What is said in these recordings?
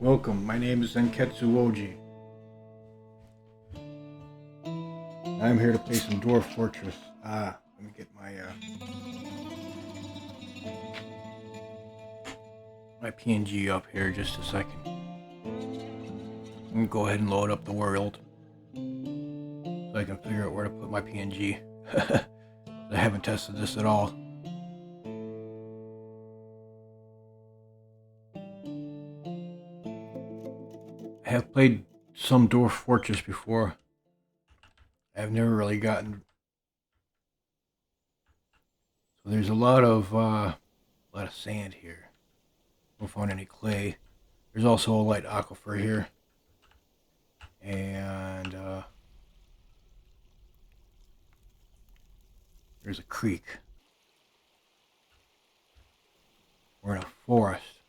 Welcome, my name is Zenketsu Oji. I'm here to play some Dwarf Fortress. Let me get my PNG up here just a second. I'm gonna go ahead and load up the world so I can figure out where to put my PNG. I haven't tested this at all. I have played some Dwarf Fortress before. I've never really gotten. So there's a lot of sand here. Don't find any clay. There's also a light aquifer here, and there's a creek. We're in a forest.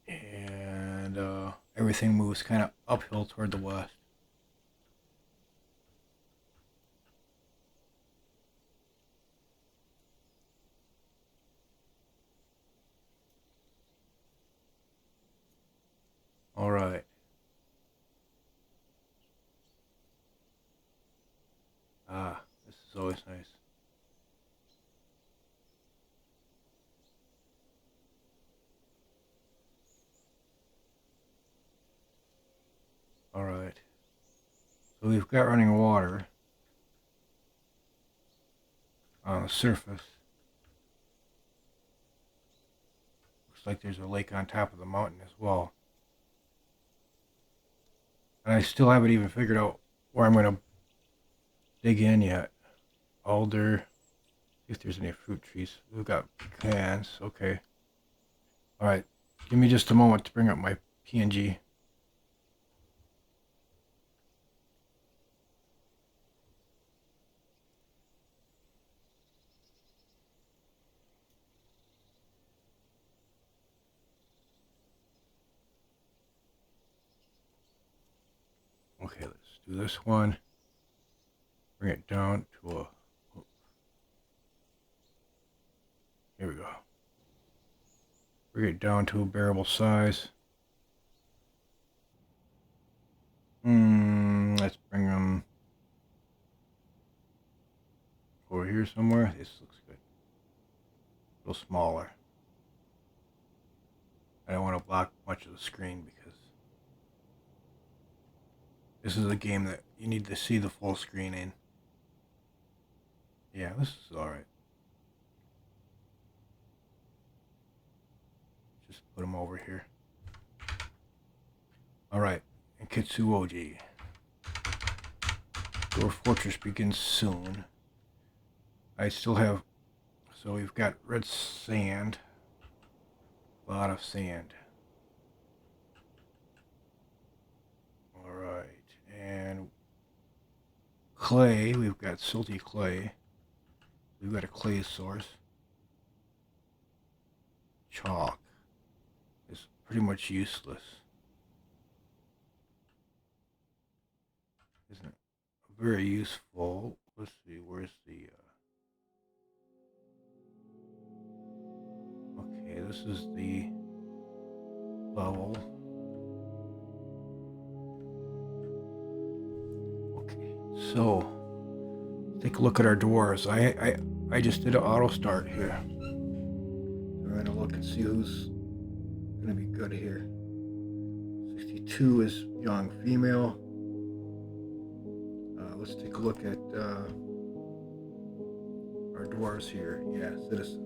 And everything moves kind of uphill toward the west. All right. This is always nice. All right. So we've got running water on the surface. Looks like there's a lake on top of the mountain as well. And I still haven't even figured out where I'm going to dig in yet. Alder. See if there's any fruit trees. We've got pecans. Okay. All right. Give me just a moment to bring up my PNG. Okay, let's do this one. Bring it down to a... Here we go. Bring it down to a bearable size. Let's bring them over here somewhere. This looks good. A little smaller. I don't want to block much of the screen because this is a game that you need to see the full screen in. Yeah, this is alright. Just put them over here. Alright, and Kitsuoji. Dwarf Fortress begins soon. I still have... So we've got red sand. A lot of sand. Alright, and clay. We've got silty clay. We've got a clay source. Chalk is pretty much useless. Isn't it? Very useful. Let's see, where's the... Okay, this is the level. Okay, so take a look at our dwarves. I just did an auto start here. We're gonna look and see who's gonna be good here. 62 is young female. Let's take a look at our dwarves here. Yeah, citizens.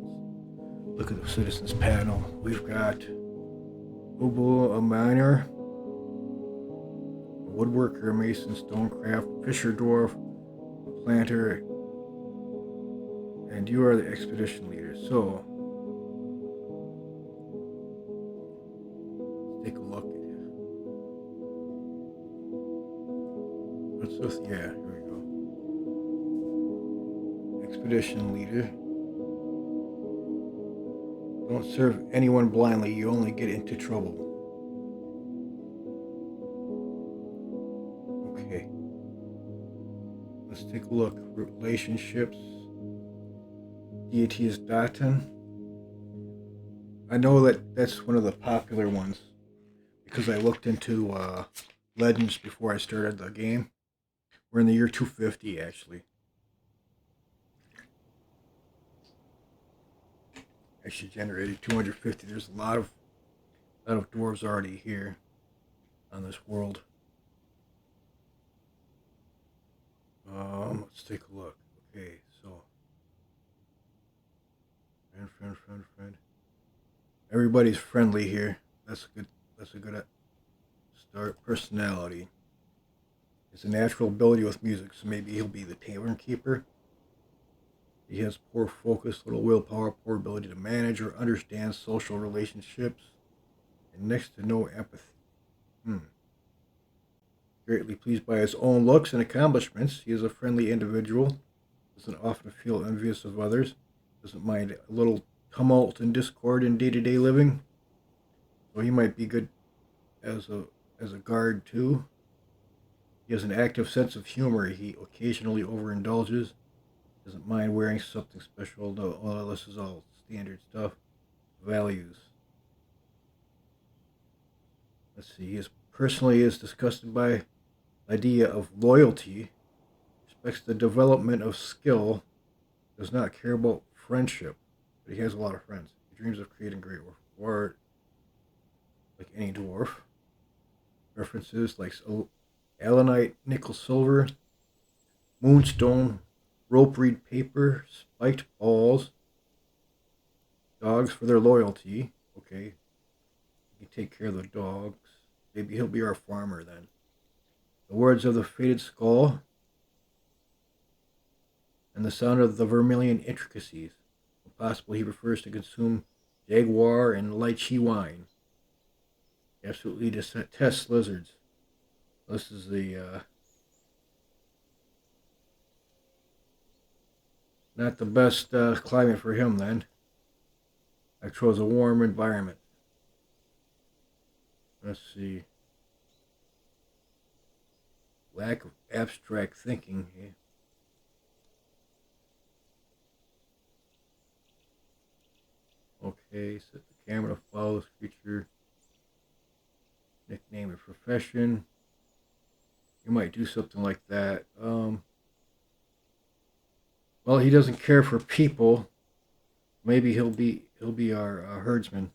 Look at the citizens panel. We've got Obo, a miner, a woodworker, a mason, stonecraft, fisher dwarf, a planter, and you are the expedition leader. So let's take a look at it. Yeah, here we go. Expedition leader. Don't serve anyone blindly, you only get into trouble. Okay. Let's take a look. Relationships. Deity is Datan. I know that that's one of the popular ones because I looked into legends before I started the game. We're in the year 250 actually. Actually generated 250. There's a lot of dwarves already here on this world. Let's take a look. Okay, so friend. Everybody's friendly here. That's a good. That's a good start. Personality. It's a natural ability with music, so maybe he'll be the tavern keeper. He has poor focus, little willpower, poor ability to manage or understand social relationships, and next to no empathy. Hmm. Greatly pleased by his own looks and accomplishments, he is a friendly individual. Doesn't often feel envious of others. Doesn't mind a little tumult and discord in day-to-day living. So he might be good as a guard too. He has an active sense of humor. He occasionally overindulges. Doesn't mind wearing something special. No, this is all standard stuff. Values. Let's see. He is personally is disgusted by the idea of loyalty. Respects the development of skill. Does not care about friendship, but he has a lot of friends. He dreams of creating great work, like any dwarf. References like allanite, nickel, silver, moonstone, rope reed paper, spiked balls, dogs for their loyalty. Okay, you take care of the dogs. Maybe he'll be our farmer then. The words of the faded skull and the sound of the vermilion intricacies. Possibly he prefers to consume jaguar and lychee wine. He absolutely detests lizards. This is the not the best climate for him then. I chose a warm environment. Let's see. Lack of abstract thinking. Yeah. Okay, set the camera to follow this creature. Nickname and profession. You might do something like that. Well, he doesn't care for people. Maybe he'll be our herdsman.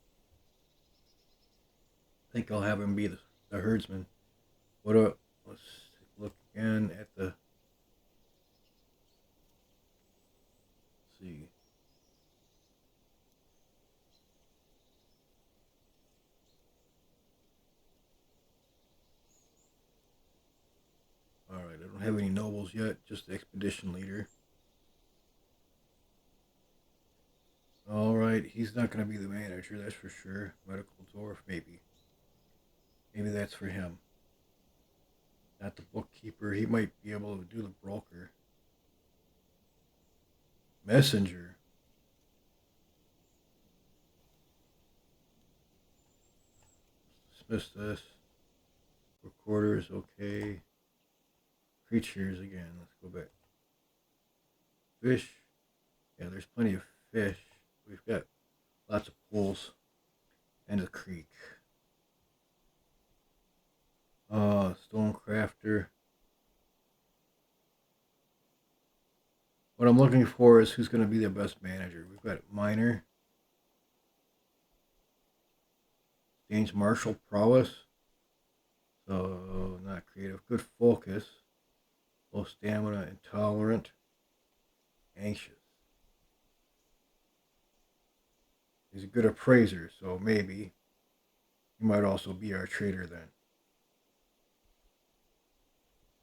I think I'll have him be the herdsman. Let's look again at the. Let's see. All right, I don't have any nobles yet. Just the expedition leader. All right, he's not going to be the manager, that's for sure. Medical dwarf, maybe. Maybe that's for him. Not the bookkeeper. He might be able to do the broker. Messenger. Dismiss this. Recorders, okay. Creatures again. Let's go back. Fish. Yeah, there's plenty of fish. We've got lots of pools and a creek. Stonecrafter. What I'm looking for is who's going to be the best manager. We've got miner. Gains martial prowess. So, not creative. Good focus. Low stamina. Intolerant. Anxious. He's a good appraiser, so maybe he might also be our trader then.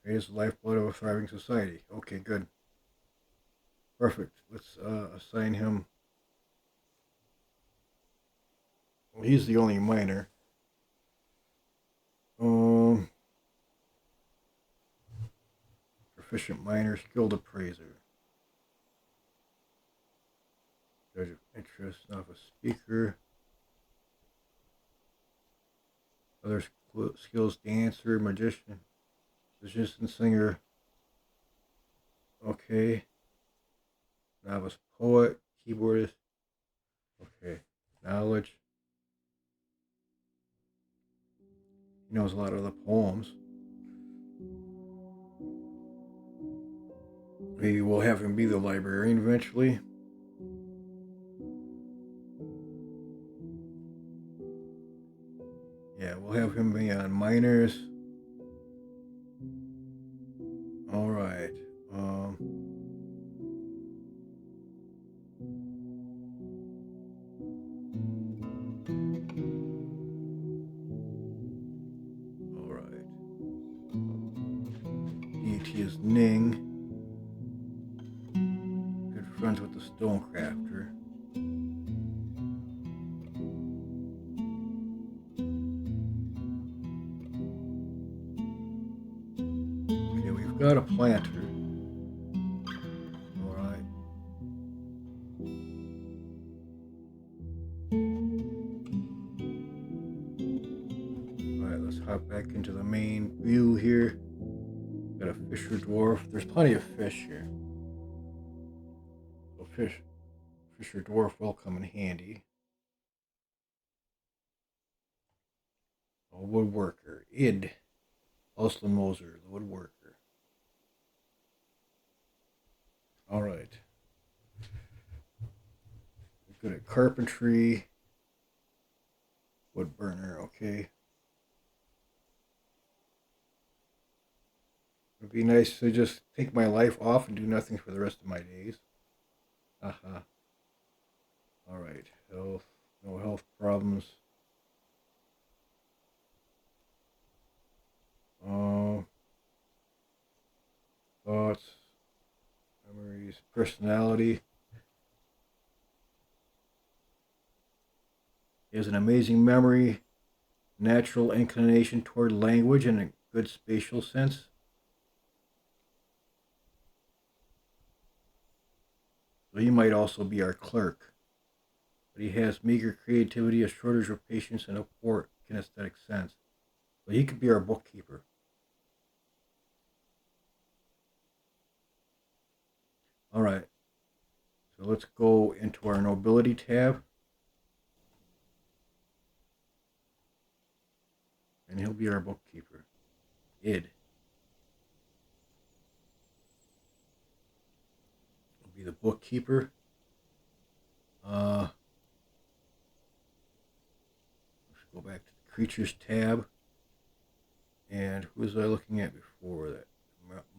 Trade is the lifeblood of a thriving society. Okay, good. Perfect. Let's assign him. Well, he's the only miner. Proficient miner, skilled appraiser. Judge of interest, novice speaker. Other skills, dancer, magician, musician, singer. Okay. Novice poet, keyboardist. Okay. Knowledge. He knows a lot of the poems. Maybe we'll have him be the librarian eventually. Yeah, we'll have him be on minors. All right. All right. Deity is Ning. Good friends with the Stonecrafter. Okay, we've got a planter. All right. All right, let's hop back into the main view here. Got a fisher dwarf. There's plenty of fish here. So fisher dwarf will come in handy. A woodworker. Id. Austin Moser, the woodworker. All right. We're good at carpentry. Wood burner, okay. It'd be nice to just take my life off and do nothing for the rest of my days. Haha. All right. Health. No health problems. Thoughts. Memories. Personality. He has an amazing memory, natural inclination toward language, and a good spatial sense. So he might also be our clerk. But he has meager creativity, a shortage of patience, and a poor kinesthetic sense. So he could be our bookkeeper. All right. So let's go into our nobility tab. And he'll be our bookkeeper. Id. He'll be the bookkeeper. Let's go back to the creatures tab. And who was I looking at before that?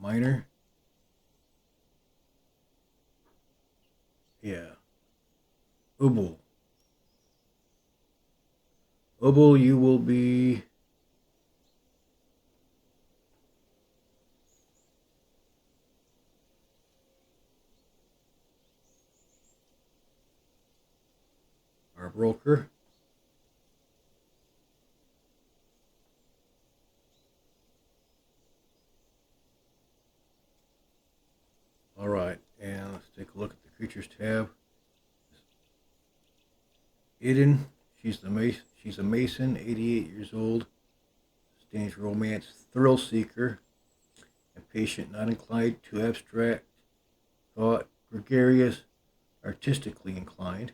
Miner? Yeah. Ubul. Ubul, you will be our broker. All right, and let's take a look at the creatures tab. Eden, she's a mason, 88 years old, disdains romance, thrill seeker, impatient, not inclined to abstract thought, gregarious, artistically inclined,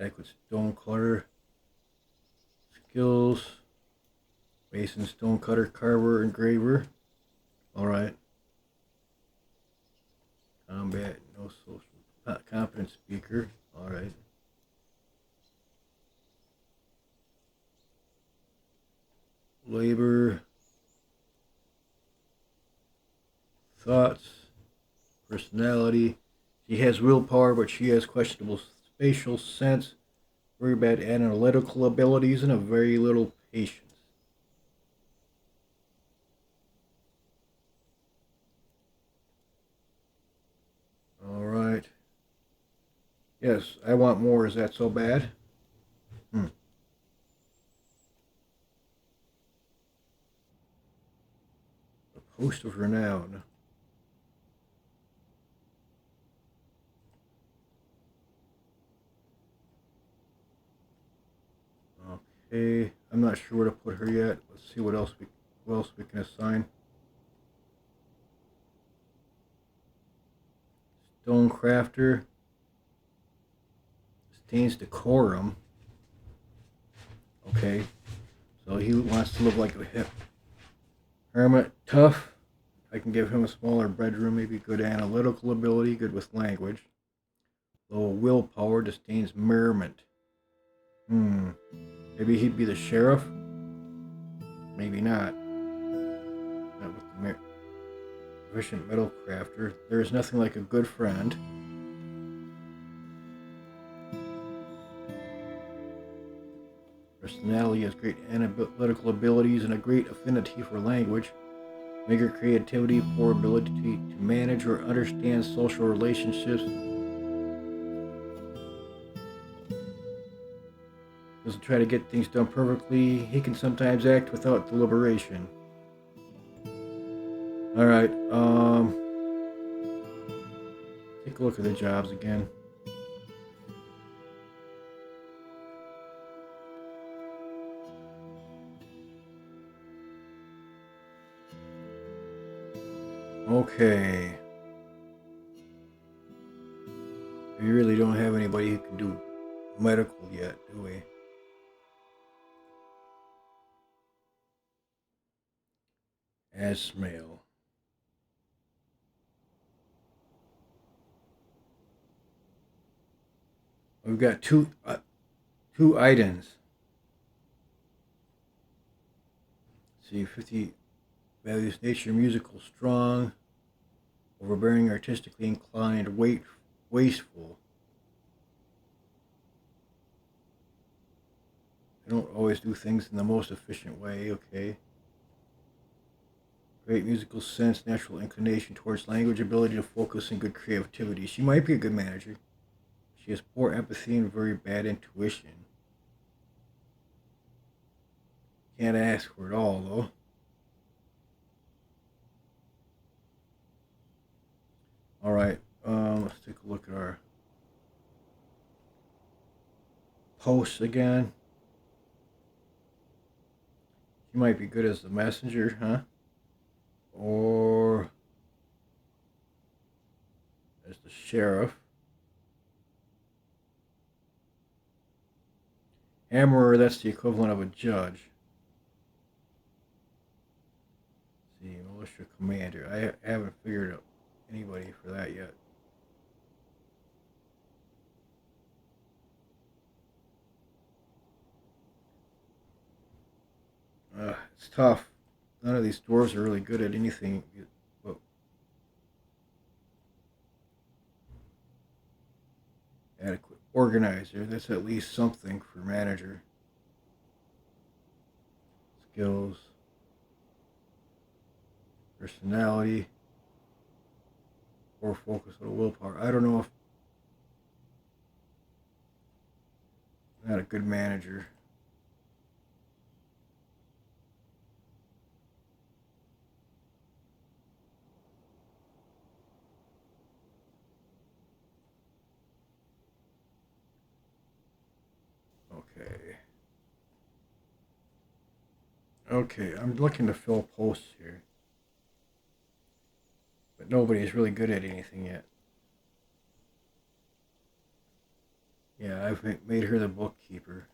adequate stone cutter skills, mason, stone cutter, carver, engraver. All right. Combat, no social, not competent speaker. All right. Labor, thoughts, personality. She has willpower, but she has questionable spatial sense, very bad analytical abilities, and a very little patience. All right. Yes, I want more. Is that so bad? Hmm. A post of renown. Okay, I'm not sure where to put her yet. Let's see what else we can assign. Stonecrafter. Sustains decorum. Okay, So he wants to live like a hip hermit. Tough. I can give him a smaller bedroom, maybe good analytical ability, good with language. Low willpower, disdains merriment. Maybe he'd be the sheriff? Maybe not. Not with the efficient metal crafter. There is nothing like a good friend. Personality has great analytical abilities and a great affinity for language. Meager creativity, poor ability to manage or understand social relationships. Doesn't try to get things done perfectly. He can sometimes act without deliberation. Alright, take a look at the jobs again. Okay. We really don't have anybody who can do medical yet, do we? Asmail. We've got two items. Let's see, 50 values nature, musical, strong, overbearing, artistically inclined, wasteful. I don't always do things in the most efficient way, okay. Great musical sense, natural inclination towards language, ability to focus, and good creativity. She might be a good manager. She has poor empathy and very bad intuition. Can't ask for it all, though. Alright, let's take a look at our posts again. She might be good as the messenger, huh? Or as the sheriff. Hammerer, that's the equivalent of a judge. Let's see, militia commander. I haven't figured out anybody for that yet. It's tough. None of these dwarves are really good at anything. But adequate organizer. That's at least something for manager. Skills. Personality. Or focus on willpower. I don't know if I'm not a good manager. Okay, I'm looking to fill posts here. But nobody's really good at anything yet. Yeah, I've made her the bookkeeper.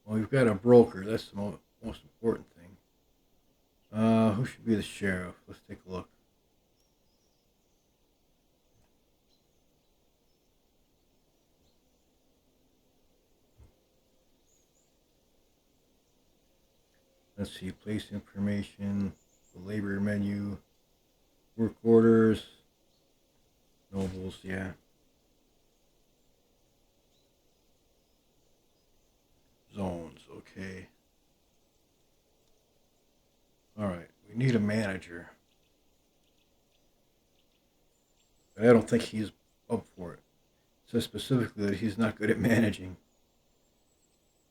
Well, we've got a broker. That's the most important thing. Who should be the sheriff? Let's take a look. Let's see, place information, the labor menu, work orders, nobles, yeah. Zones, okay. Alright, we need a manager. But I don't think he's up for it. It says specifically that he's not good at managing.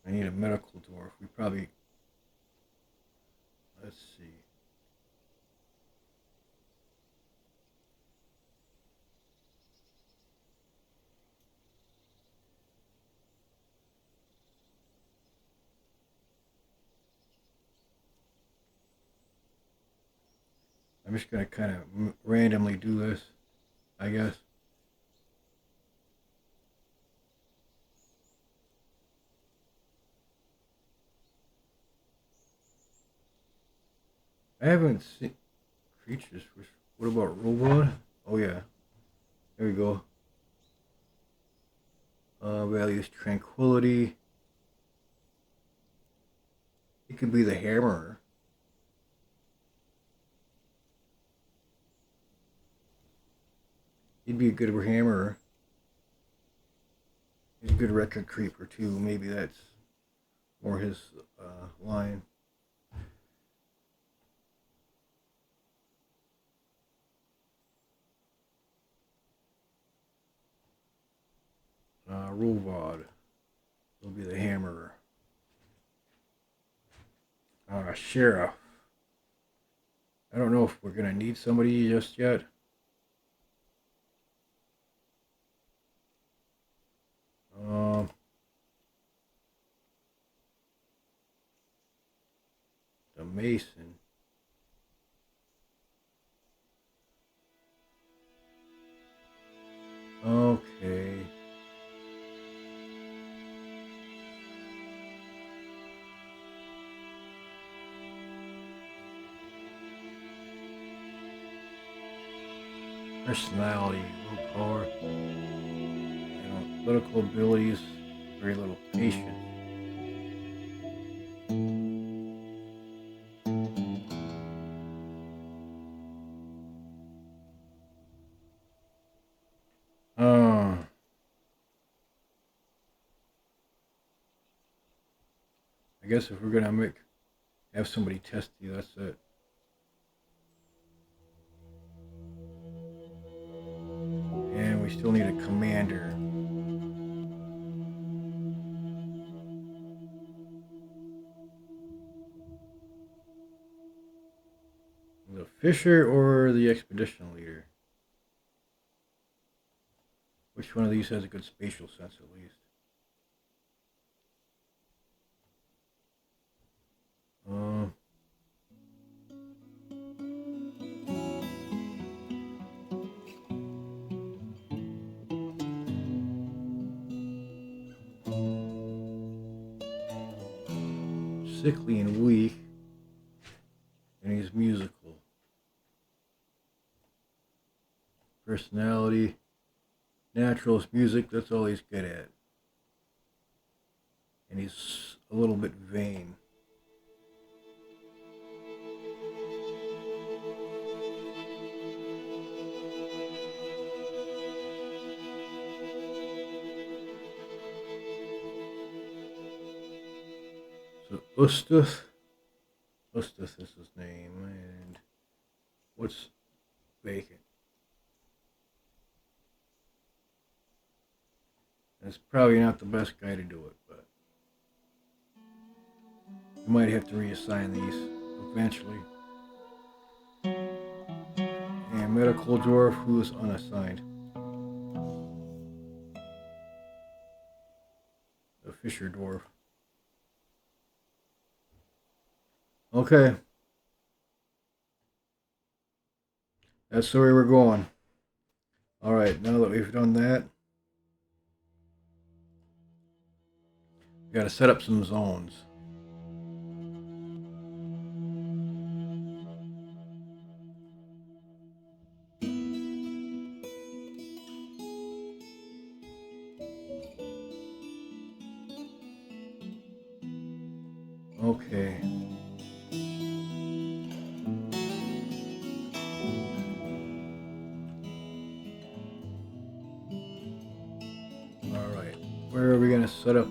I need a medical dwarf. We probably... Let's see. I'm just going to kind of randomly do this, I guess. I haven't seen creatures. What about robot? Oh yeah, there we go. Values tranquility. It could be the hammer. He'd be a good hammerer. He's a good record creeper too. Maybe that's more his line. Rovod will be the hammerer. Sheriff. I don't know if we're gonna need somebody just yet. The Mason. Okay. Personality, willpower, political abilities, very little patience. I guess if we're gonna have somebody test you, that's it. And we still need a commander. The fisher or the expedition leader? Which one of these has a good spatial sense at least? Sickly and weak, and he's musical. Personality, naturals, music, that's all he's good at. And he's a little bit vain. So Ustus is his name, and what's vacant? That's probably not the best guy to do it, but we might have to reassign these eventually. And medical dwarf who is unassigned. The fisher dwarf. Okay. That's the way we're going. Alright, now that we've done that, we gotta set up some zones. Okay. Alright. Where are we gonna set up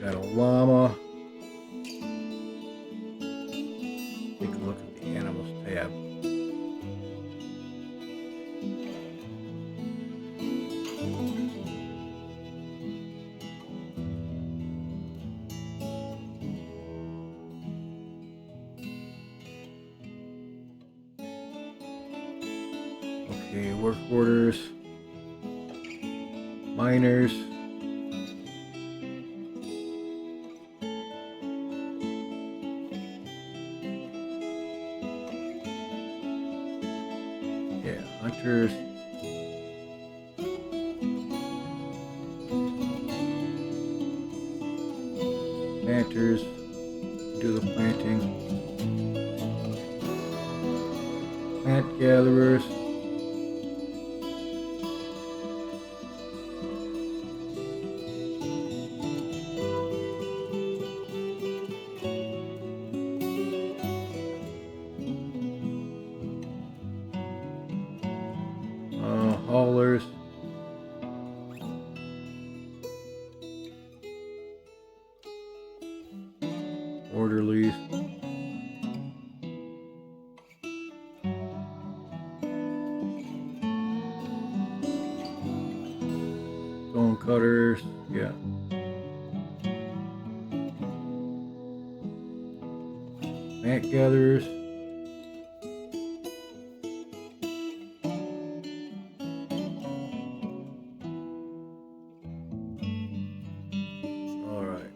got a llama. Take a look at the animals tab. Okay, work orders, miners, yeah, hunters, planters, do the planting. Plant gatherers. Haulers. Orderlies. Stone cutters. Yeah. Plant gatherers. Alright.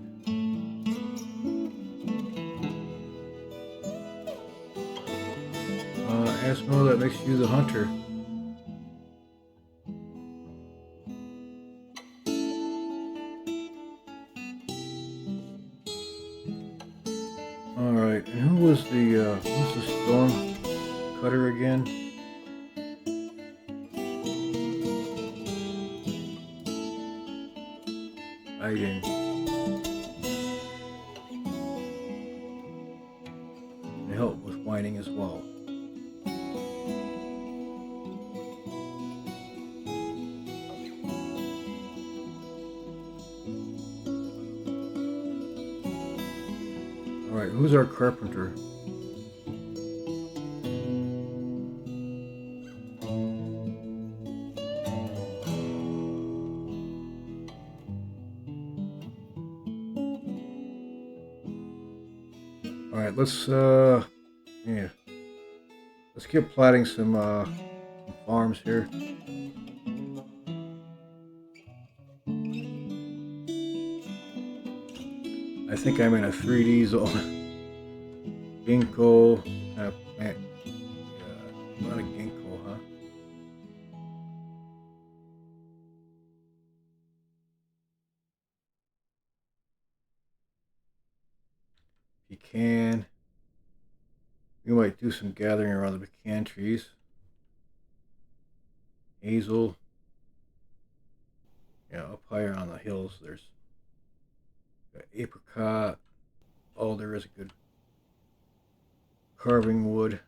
Asmo, that makes you the hunter. Alright, and who's the storm cutter again? I didn't. And help with whining as well. Alright, who's our carpenter? Alright, let's let's get plotting some farms here. I think I'm in a 3D zone. Ginkgo, plant. Yeah, a lot of ginkgo, huh? If you can, we might do some gathering around the pecan trees. Hazel. Yeah, up higher on the hills, there's apricot. Oh, there is a good carving wood.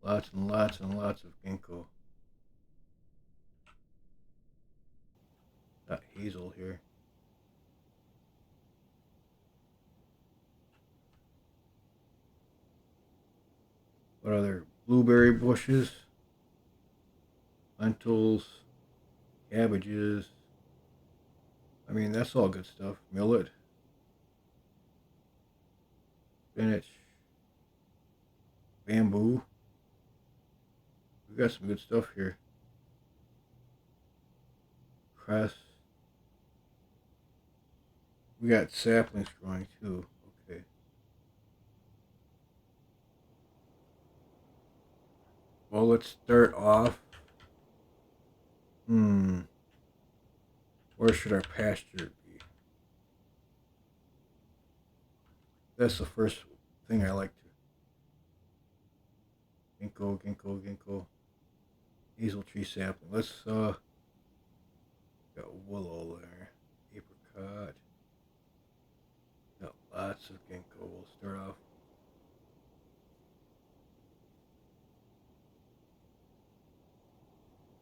Lots and lots and lots of ginkgo. Got hazel here. What other blueberry bushes? Lentils, cabbages. I mean, that's all good stuff. Millet, spinach, bamboo. We got some good stuff here. Cress. We got saplings growing too. Okay. Well, let's start off. Where should our pasture be? That's the first thing I like to. Ginkgo, ginkgo, ginkgo. Hazel tree sapling. Let's got willow there. Apricot. Got lots of ginkgo. We'll start off.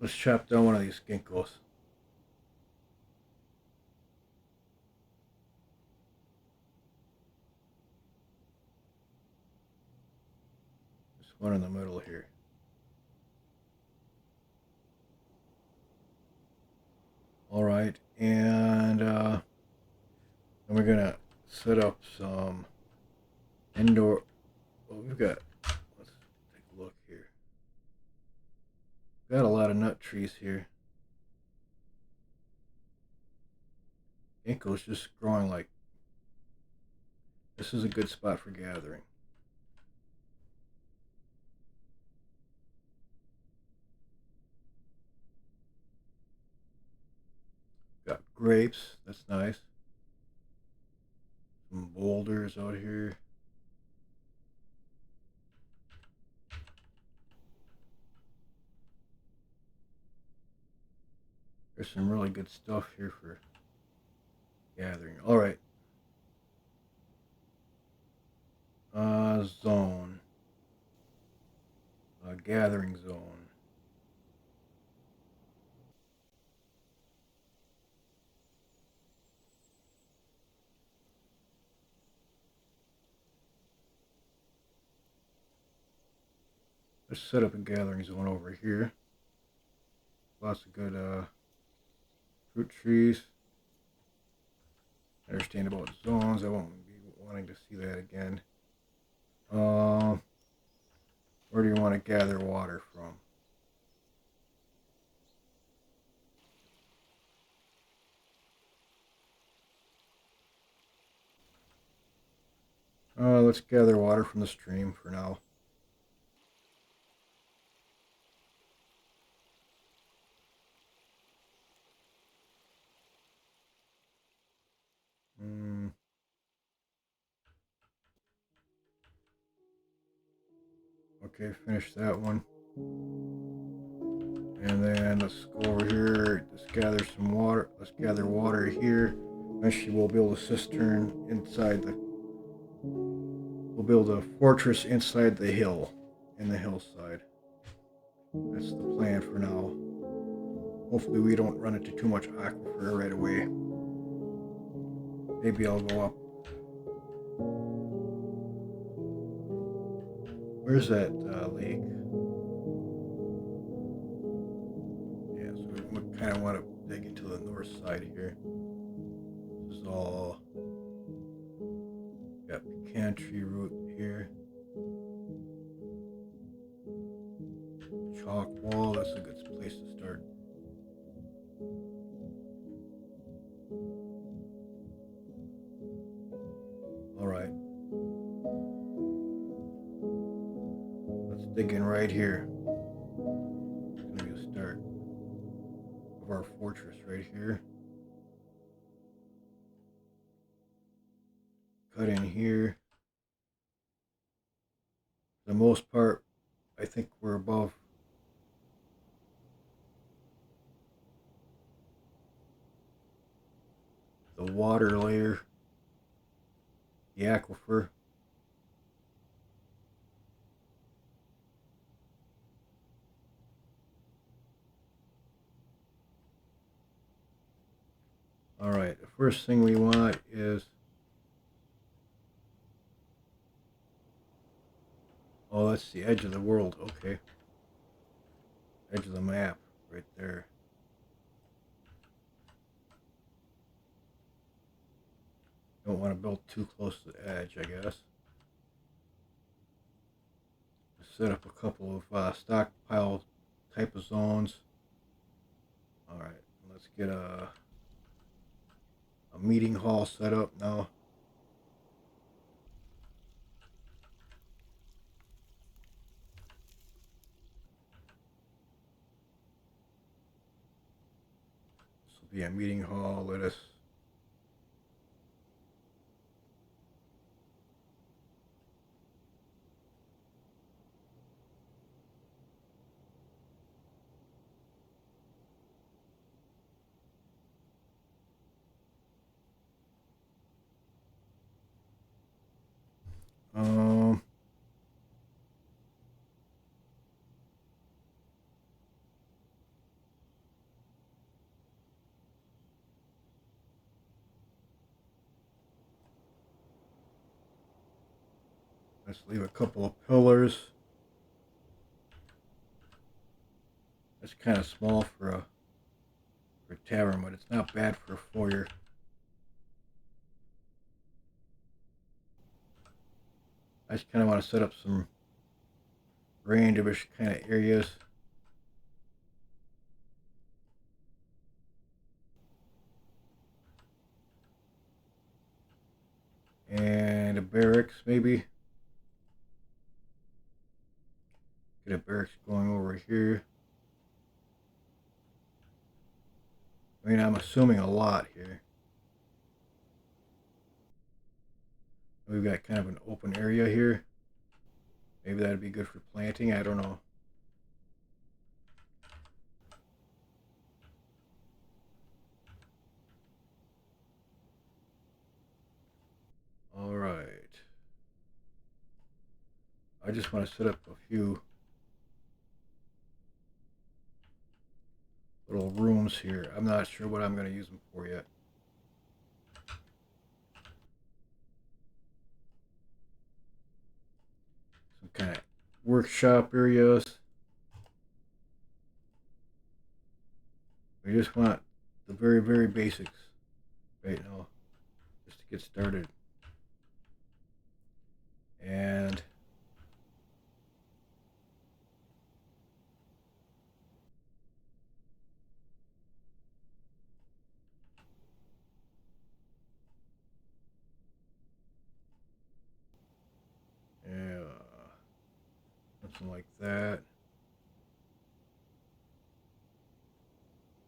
Let's chop down one of these ginkgos. This one in the middle here. Alright, and then we're gonna set up some indoor. Well, we've got. Let's take a look here. Got a lot of nut trees here. Ginkgo's just growing like. This is a good spot for gathering. Got grapes. That's nice. Some boulders out here. There's some really good stuff here for gathering. Alright. Zone. Gathering zone. Let's set up a gathering zone over here. Lots of good fruit trees. I understand about zones. I won't be wanting to see that again. Where do you want to gather water from? Let's gather water from the stream for now. Okay, finish that one. And then let's go over here. Let's gather some water. Let's gather water here. Eventually we'll build a cistern inside the... We'll build a fortress inside the hill. In the hillside. That's the plan for now. Hopefully we don't run into too much aquifer right away. Maybe I'll go up. Where's that lake? Yeah, so we kind of want to dig into the north side here. This is all... Got pecan tree root here. Chalk wall, that's a good place to start. Alright. Let's dig in right here. It's going to be the start of our fortress right here. Cut in here. For the most part, I think we're above the water layer, the aquifer. Alright, the first thing we want is... Oh, that's the edge of the world, okay. Edge of the map, right there. Don't want to build too close to the edge, I guess. Set up a couple of stockpile type of zones. Alright, let's get a meeting hall set up now. This will be a meeting hall. Let us... let's leave a couple of pillars. That's kind of small for a tavern, but it's not bad for a foyer. I just kind of want to set up some randomish kind of areas. And a barracks, maybe. Get a barracks going over here. I mean, I'm assuming a lot here. We've got kind of an open area here. Maybe that'd be good for planting. I don't know. All right. I just want to set up a few little rooms here. I'm not sure what I'm going to use them for yet. Some kind of workshop areas. We just want the very, very basics right now, just to get started. And yeah, something like that.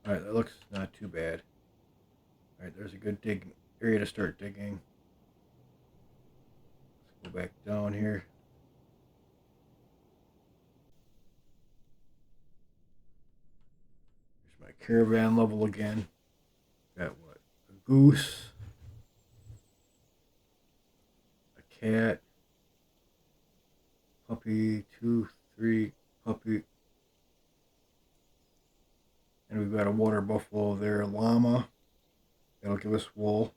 All right, that looks not too bad. All right, there's a good dig area to start digging. Let's go back down here. There's my caravan level again. Got what? A goose, a cat, puppy, 2, 3, puppy. And we've got a water buffalo there, a llama. That'll give us wool.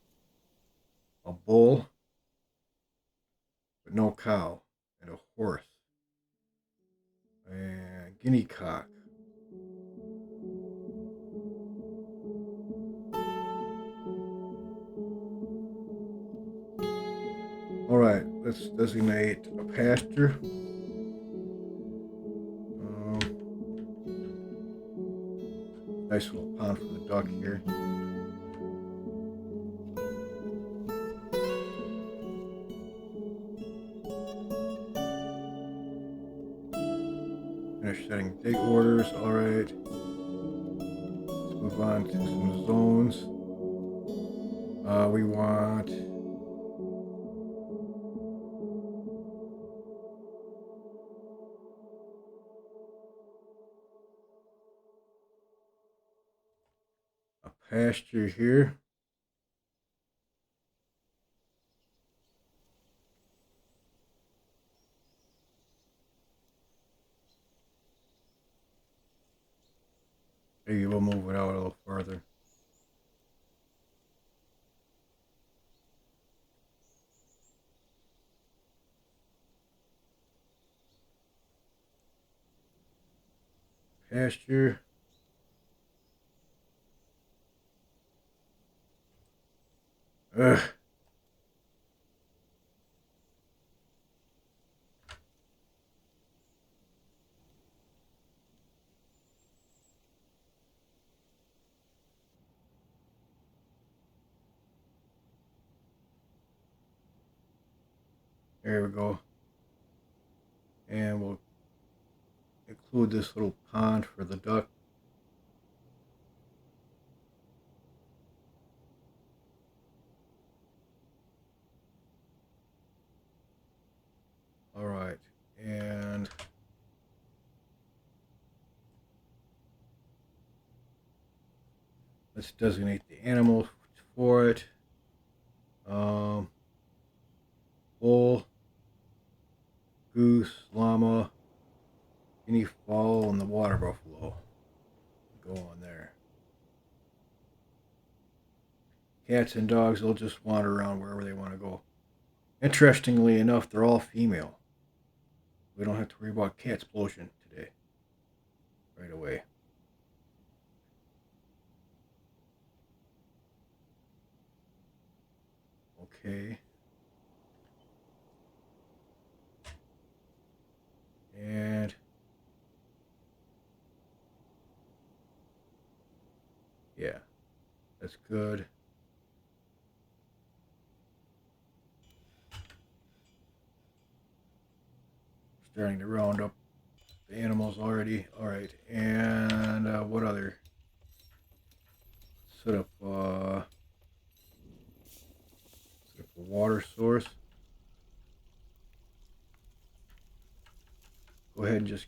A bull, but no cow. And a horse. And guinea cock. Alright, let's designate a pasture. Nice little pond for the duck here. Finish setting dig orders. Alright. Let's move on to some zones. We want a pasture here. Maybe we'll move it out a little farther. Pasture. Ugh. There we go. And we'll include this little pond for the duck. All right, and let's designate the animals for it. Bull, goose, llama, guinea fowl, and the water buffalo. Go on there. Cats and dogs will just wander around wherever they want to go. Interestingly enough, they're all female. We don't have to worry about cat explosion today. Right away. Okay. And yeah, that's good. Starting to round up the animals already. All right, and what other? Set up a water source. ahead and just...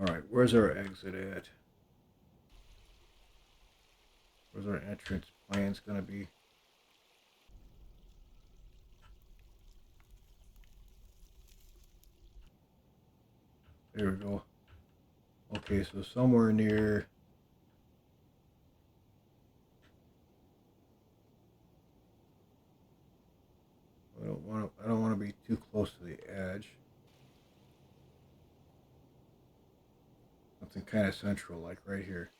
Alright, where's our exit at? Where's our entrance plan's gonna be? There we go. Okay, so somewhere near... I don't want to be too close to the edge. Something kind of central, like right here.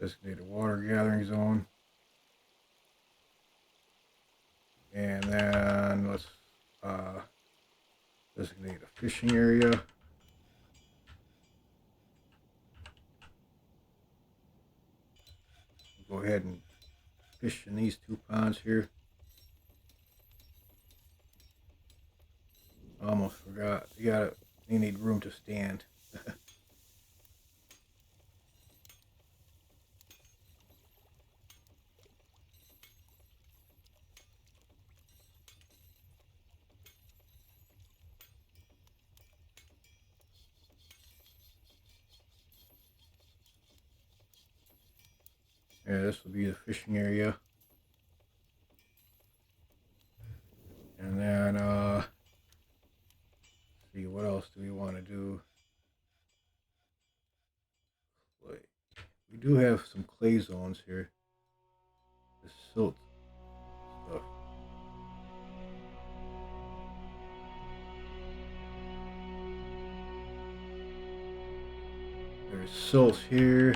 Designated water gathering zone. And then let's designate a fishing area. Go ahead and fish in these two ponds here. Almost forgot. You need room to stand. Yeah, this will be the fishing area. And then, see, what else do we want to do? Clay. We do have some clay zones here. The silt stuff. There's silt here.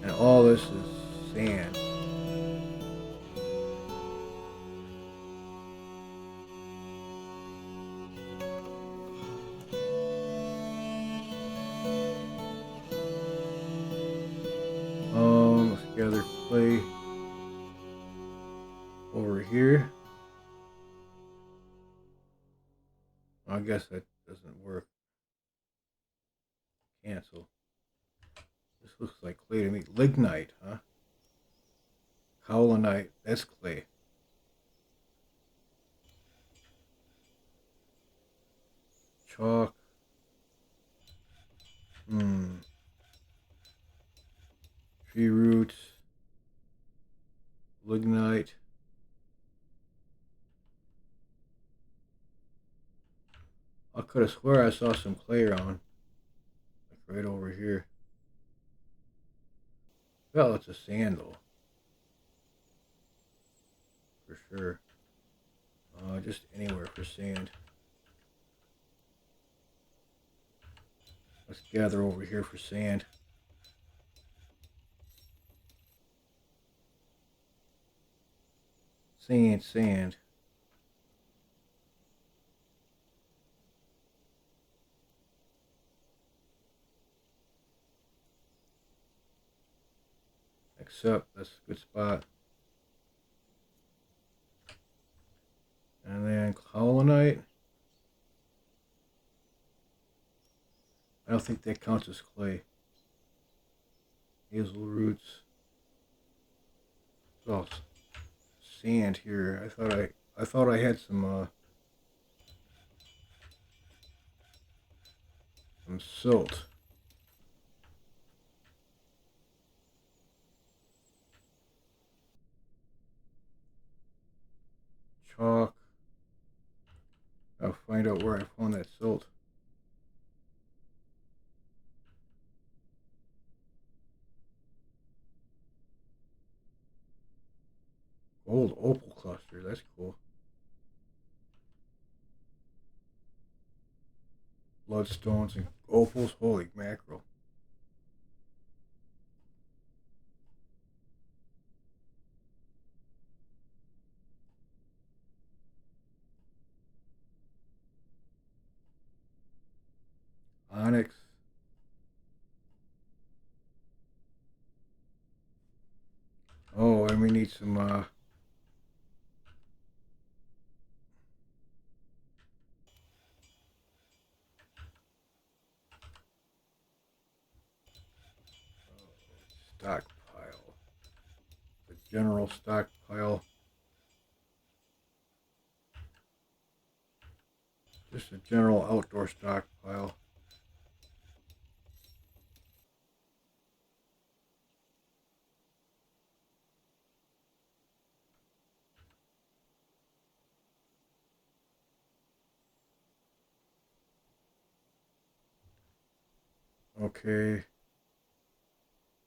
And all this is sand. Let's gather clay over here. I guess that doesn't work. Cancel. This looks like clay to me. Lignite, huh? Howlanite. That's clay. Chalk. Tree roots. Lignite. I could have swear I saw some clay around. Like right over here. Well, it's a sand though. For sure. Just anywhere for sand. Let's gather over here for sand. Sand, sand. Except that's a good spot. And then Howlanite. I don't think that counts as clay. Hazel roots. Oh, sand here. I thought I had some silt. Chalk. I'll find out where I found that silt. Gold opal cluster. That's cool. Bloodstones and opals. Holy mackerel. Onyx. then we need some stockpile. The general stockpile. Just a general outdoor stockpile. Okay.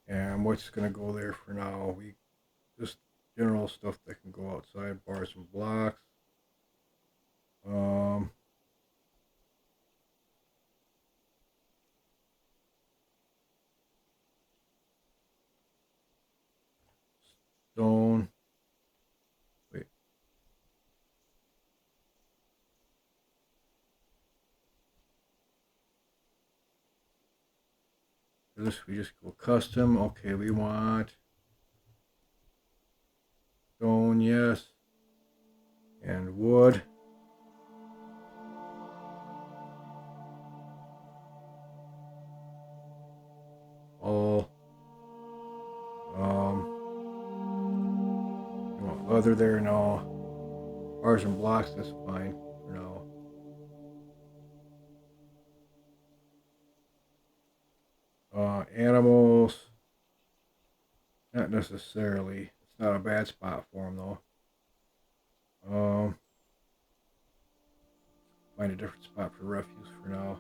And what's going to go there for now? We just general stuff that can go outside, bars and blocks. Stone. Wait. For this we just go custom. Okay, we want stone, yes. And wood. All. You want leather there? No. Bars and blocks, that's fine for now. Animals. Not necessarily. It's not a bad spot for them though. Find a different spot for refuse for now.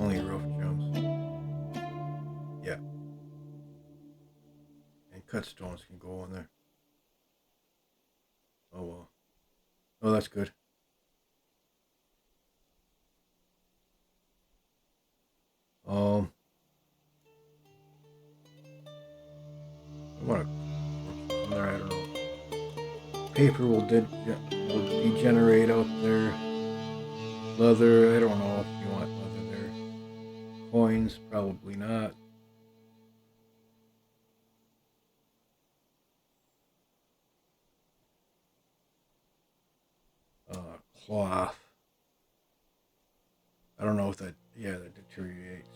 Only roof gems. Yeah. And cut stones can go in there. Oh well. Oh, that's good. I want to in there. I don't know. Paper will degenerate out there. Leather. I don't know if you want leather there. Coins, probably not. Cloth. I don't know if that. Yeah, that deteriorates.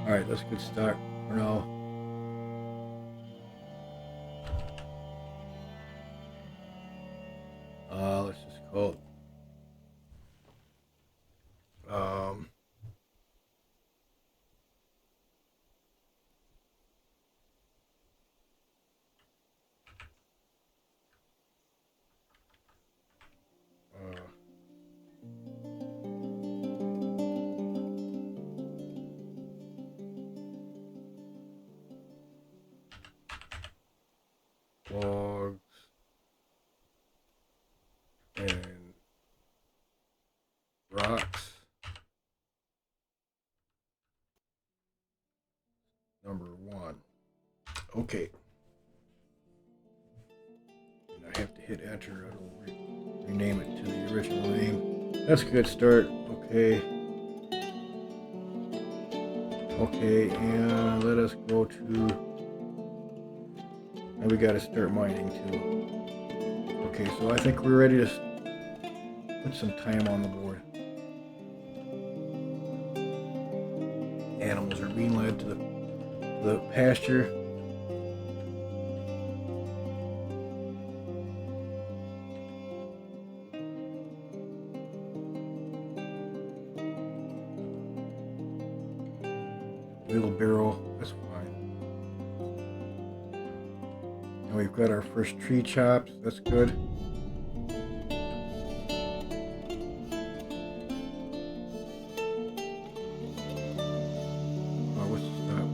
Alright, that's a good start for now. Let's just call it. Logs and rocks. Number 1. Okay. And I have to hit enter. It'll rename it to the original name. That's a good start. Okay. Okay, and let us go to. And we got to start mining too. Okay, so I think we're ready to put some time on the board. Animals are being led to the pasture. Wheelbarrow, that's fine. And we've got our first tree chopped, that's good. What's the stop?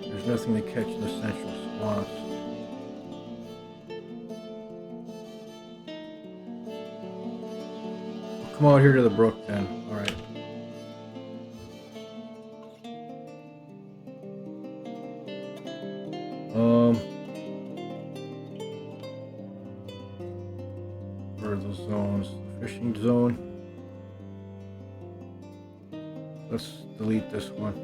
There's nothing to catch in the central swamps. come out here to the brook then. Alright. Where are the zones? The fishing zone. Let's delete this one.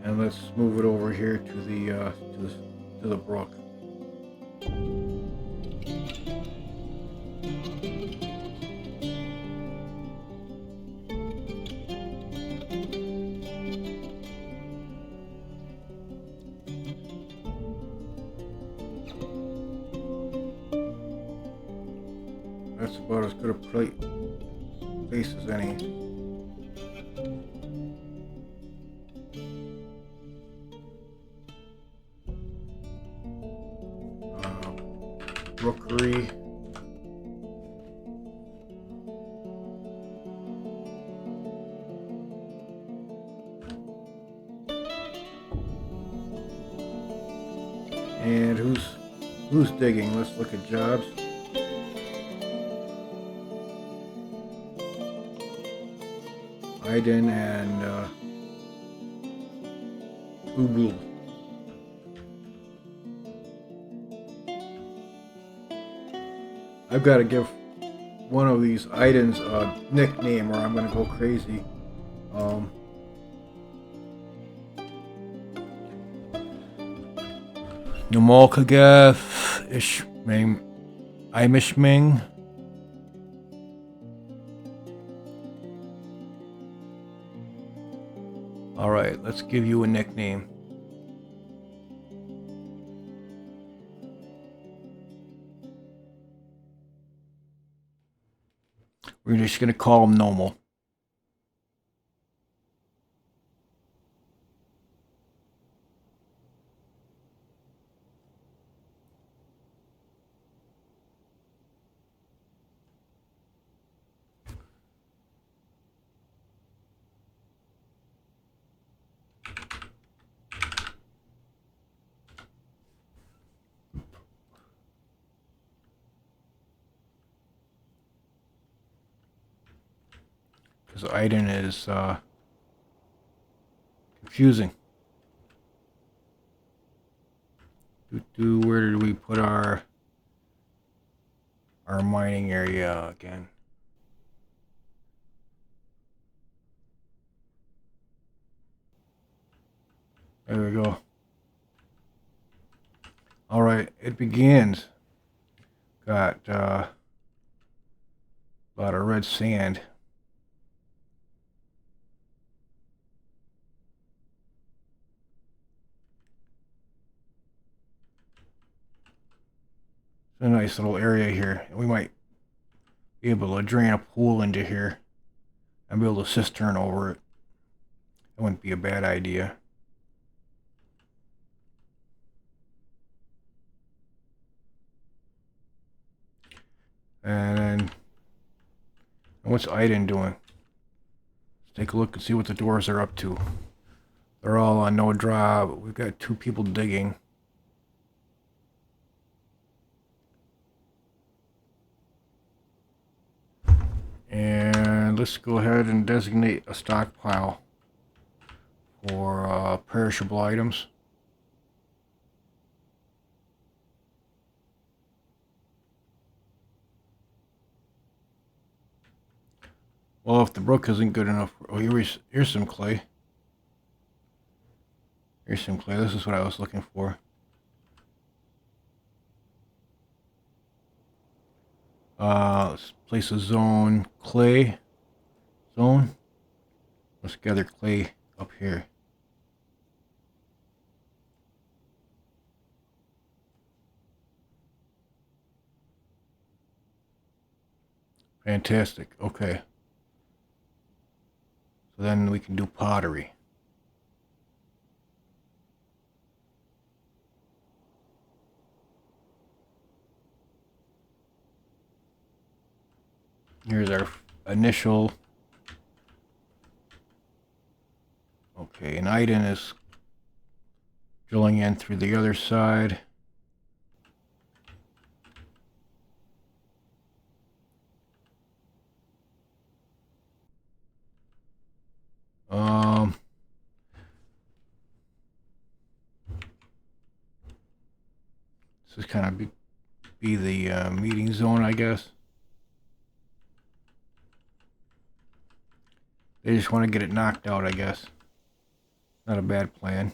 And let's move it over here to the brook. That's about as good a place as any. Rookery. And who's digging? Let's look at jobs. Iden and Ublu. I've got to give one of these Idens a nickname or I'm going to go crazy. Numalkagath Ishming Imishming. Alright, let's give you a nickname. We're just going to call him Normal. Because Iden is confusing. Where did we put our mining area again? There we go. Alright, it begins. Got a lot of red sand. It's a nice little area here. We might be able to drain a pool into here and build a cistern over it. That wouldn't be a bad idea. And then, what's Iden doing? Let's take a look and see what the dwarves are up to. They're all on no draw, but we've got 2 people digging. And let's go ahead and designate a stockpile for perishable items. Well, if the brook isn't good enough, oh, here's some clay. Here's some clay. This is what I was looking for. Let's place a zone clay zone. Let's gather clay up here. Fantastic. Okay. So then we can do pottery. Here's our initial. Okay, and Iden is drilling in through the other side. Um, this is kind of be the meeting zone, I guess. They just want to get it knocked out, I guess. Not a bad plan.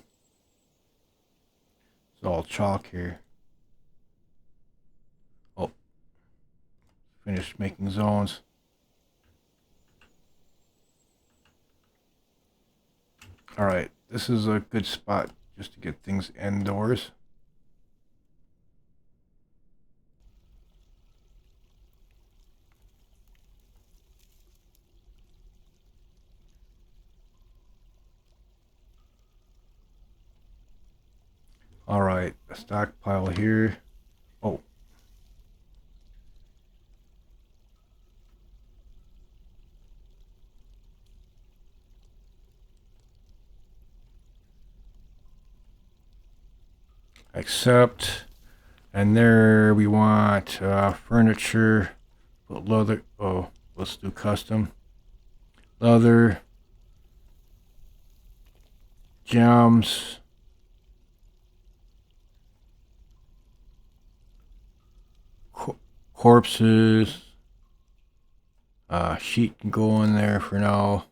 It's all chalk here. Oh, finished making zones. Alright, this is a good spot just to get things indoors. Alright, a stockpile here. Oh. Accept. And there we want furniture. Put leather. Oh, let's do custom. Leather. Gems. Corpses. Sheet can go in there for now.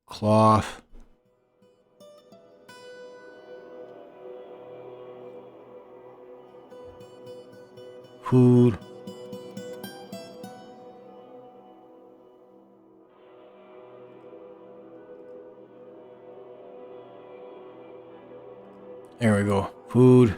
Cloth. Food. There we go. Food.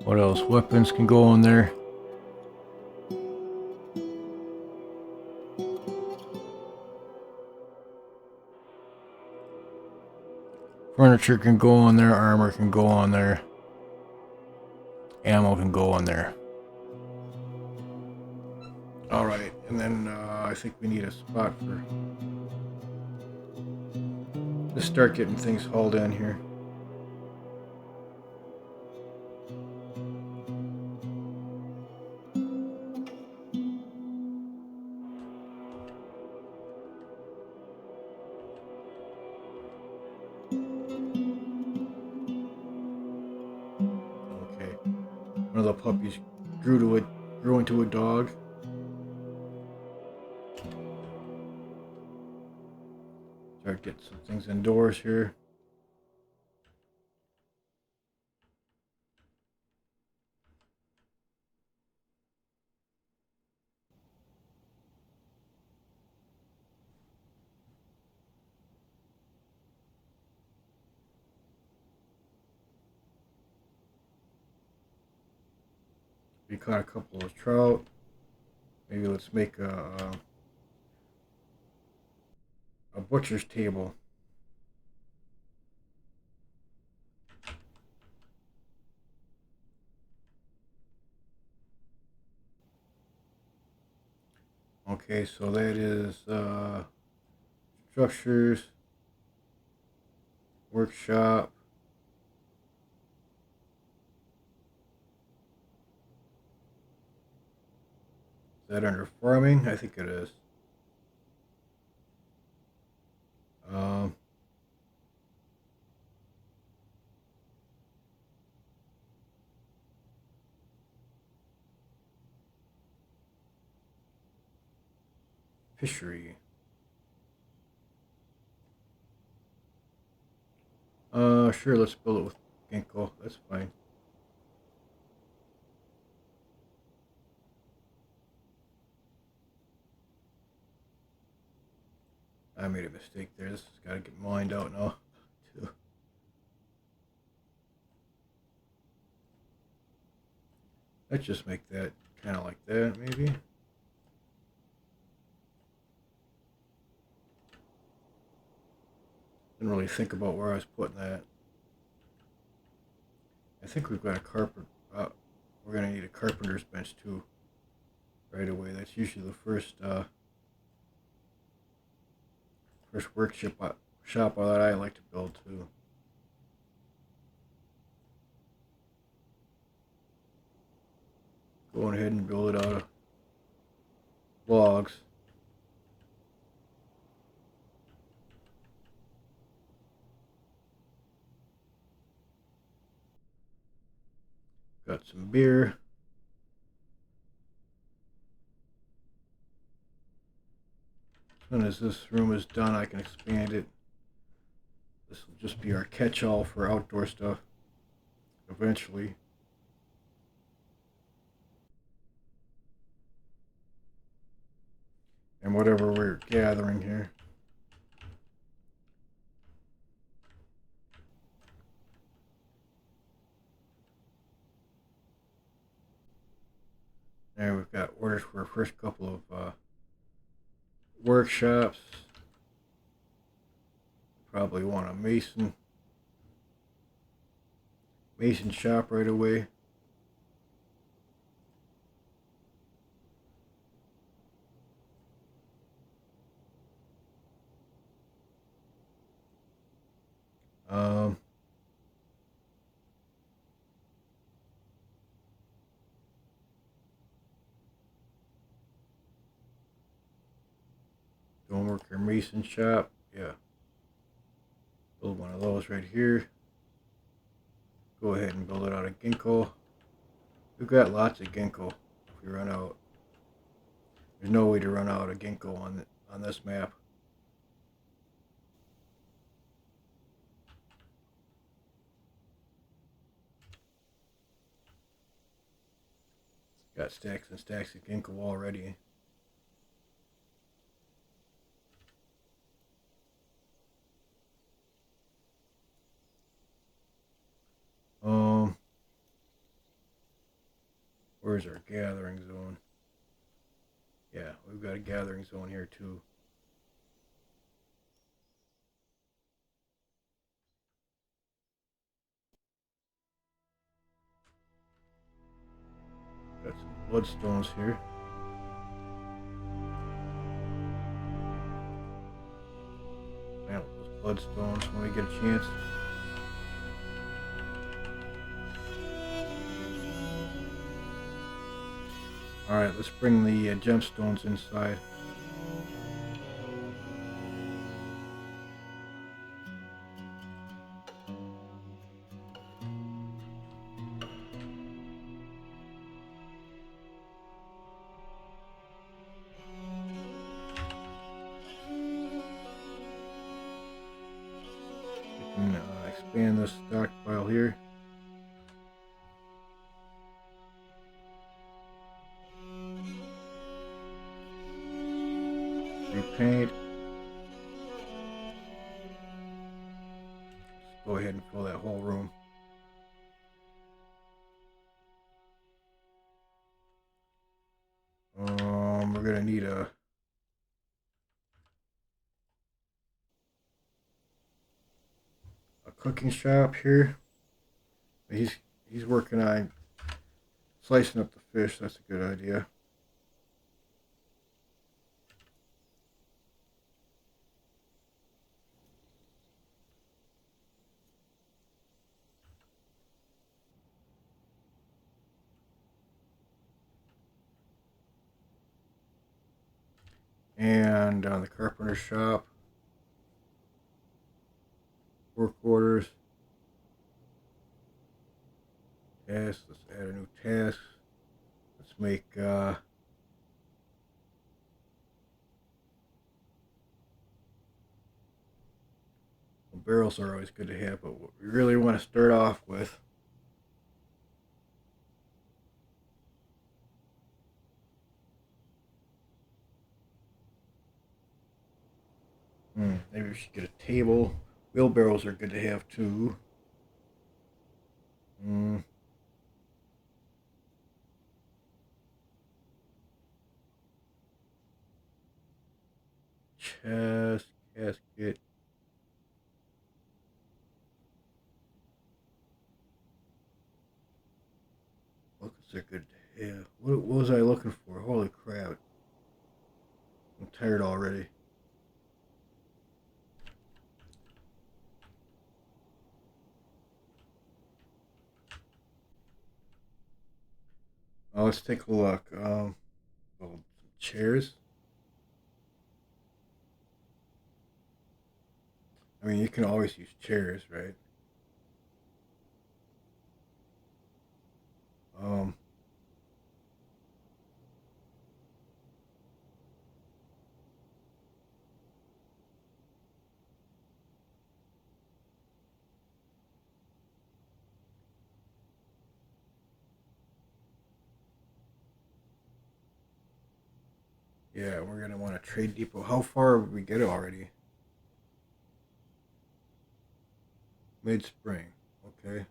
What else? Weapons can go in there. Furniture can go on there. Armor can go on there. Ammo can go on there. Alright, and then I think we need a spot for... Let's start getting things hauled in here. Okay. One of the puppies grew into a dog. Start getting some things indoors here. We caught a couple of trout. Maybe let's make a butcher's table. Okay, so that is structures, workshop. Is that under farming? I think it is. Fishery. Sure, let's build it with ginkgo. That's fine. I made a mistake there. This has got to get mined out now, too. Let's just make that kind of like that, maybe. Didn't really think about where I was putting that. I think we've got a carpenter. We're gonna need a carpenter's bench too. Right away. That's usually the first shop that I like to build too. going ahead and build it out of logs. Got some beer. As soon as this room is done, I can expand it. This will just be our catch-all for outdoor stuff eventually. And whatever we're gathering here. There we've got orders for our first couple of workshops. Probably want a mason shop right away. Stoneworker mason shop, yeah. Build one of those right here. Go ahead and build it out of ginkgo. We've got lots of ginkgo. If we run out, there's no way to run out of ginkgo on this map. Got stacks and stacks of ginkgo already. Where's our gathering zone? Yeah, we've got a gathering zone here too. Got some bloodstones here. Plant those bloodstones when we get a chance. Alright, let's bring the gemstones inside. We can expand this stockpile here. Repaint. Let's go ahead and fill that whole room. We're gonna need a cooking shop here. He's working on slicing up the fish. That's a good idea. And the carpenter shop. Work orders. Tasks. Let's add a new task. Let's make barrels are always good to have, but what we really want to start off with maybe we should get a table. Wheelbarrows are good to have too. Chest, casket. Buckets are good to have. What was I looking for? Holy crap. I'm tired already. Let's take a look. Some chairs. I mean, you can always use chairs, right? Um, yeah, we're gonna want a trade depot. How far would we get already? Mid-spring. Okay.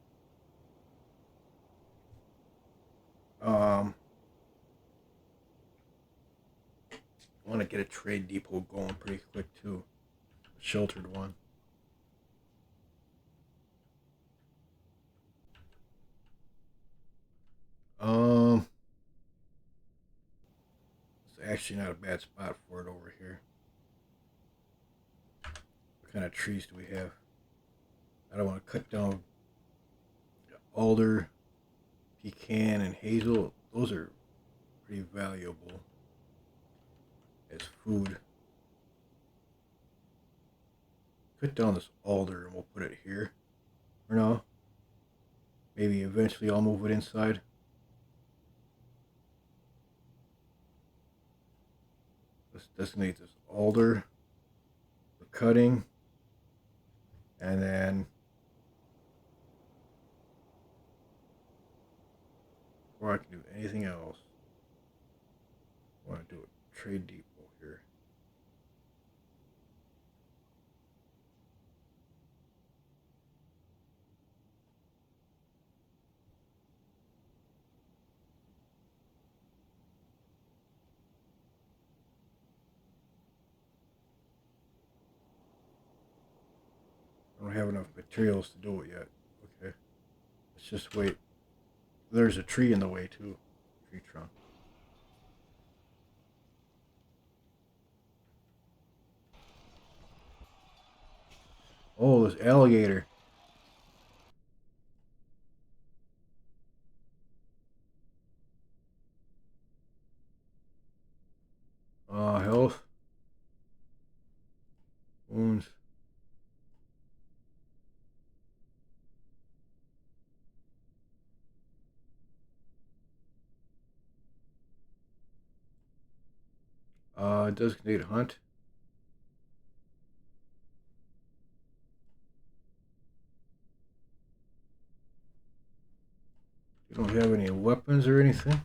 Um, I want to get a trade depot going pretty quick too. A sheltered one. Um, it's actually not a bad spot for it over here. What kind of trees do we have? I don't want to cut down alder, pecan, and hazel. Those are pretty valuable as food. Cut down this alder and we'll put it here. Or no, maybe eventually I'll move it inside. Let's designate this alder for cutting. And then before I can do anything else, I want to do a trade depot here. I don't have enough materials to do it yet. Okay, let's just wait. There's a tree in the way too. Tree trunk. Oh, this alligator. Health. Wounds. Designate hunt. You don't have any weapons or anything?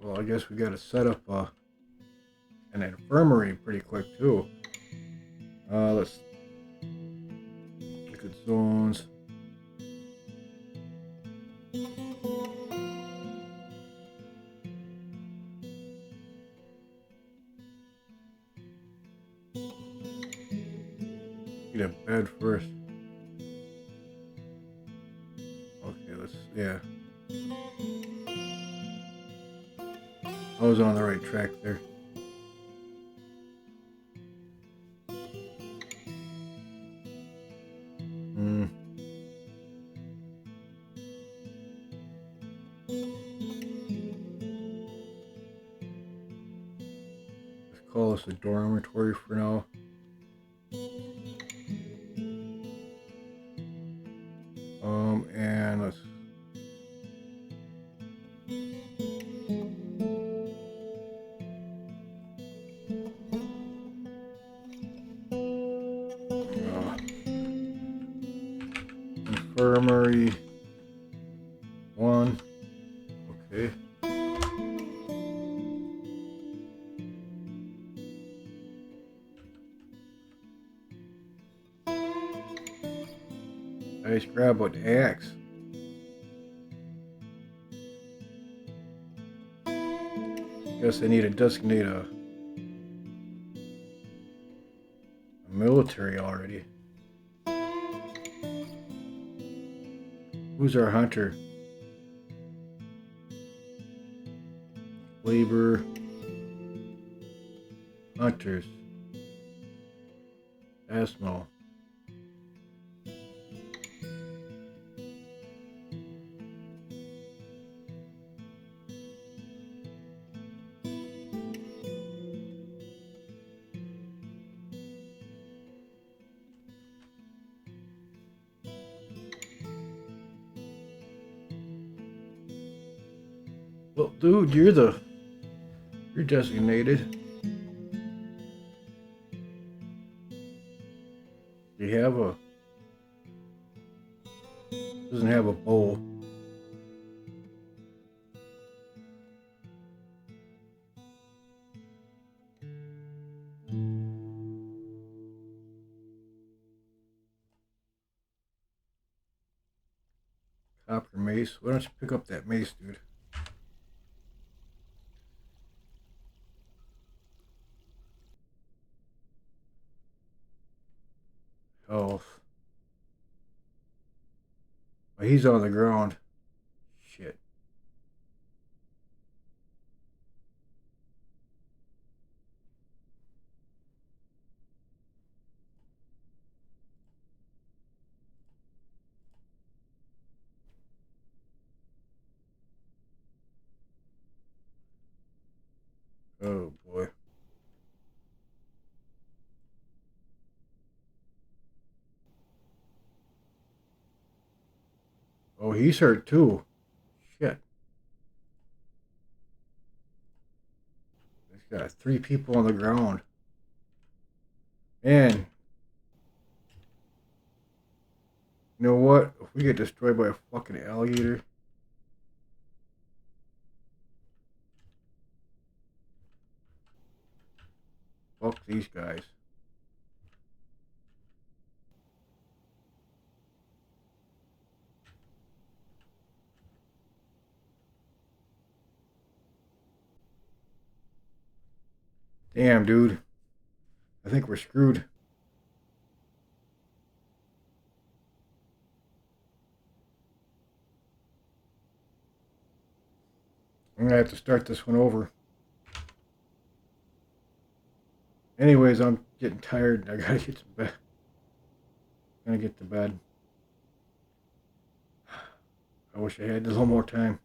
Well, I guess we gotta set up an infirmary pretty quick too. Let's look at zones. Need a bed first. Okay, yeah. I was on the right track there. Hmm. Let's call this a dormitory for now. And let's infirmary 1. Okay. Nice grab with the axe. Guess I need to designate a military already. Who's our hunter? Labor. Hunters. Asno. Well, dude, you're designated. You have a doesn't have a bowl. Copper mace. Why don't you pick up that mace, dude? Health. Oh, he's on the ground. Shit. Oh boy. Oh, he's hurt too. Shit. He's got 3 people on the ground. Man, you know what? If we get destroyed by a fucking alligator. Fuck these guys. Damn, dude. I think we're screwed. I'm gonna have to start this one over. Anyways, I'm getting tired. I gotta get to bed. I'm gonna get to bed. I wish I had a little more time.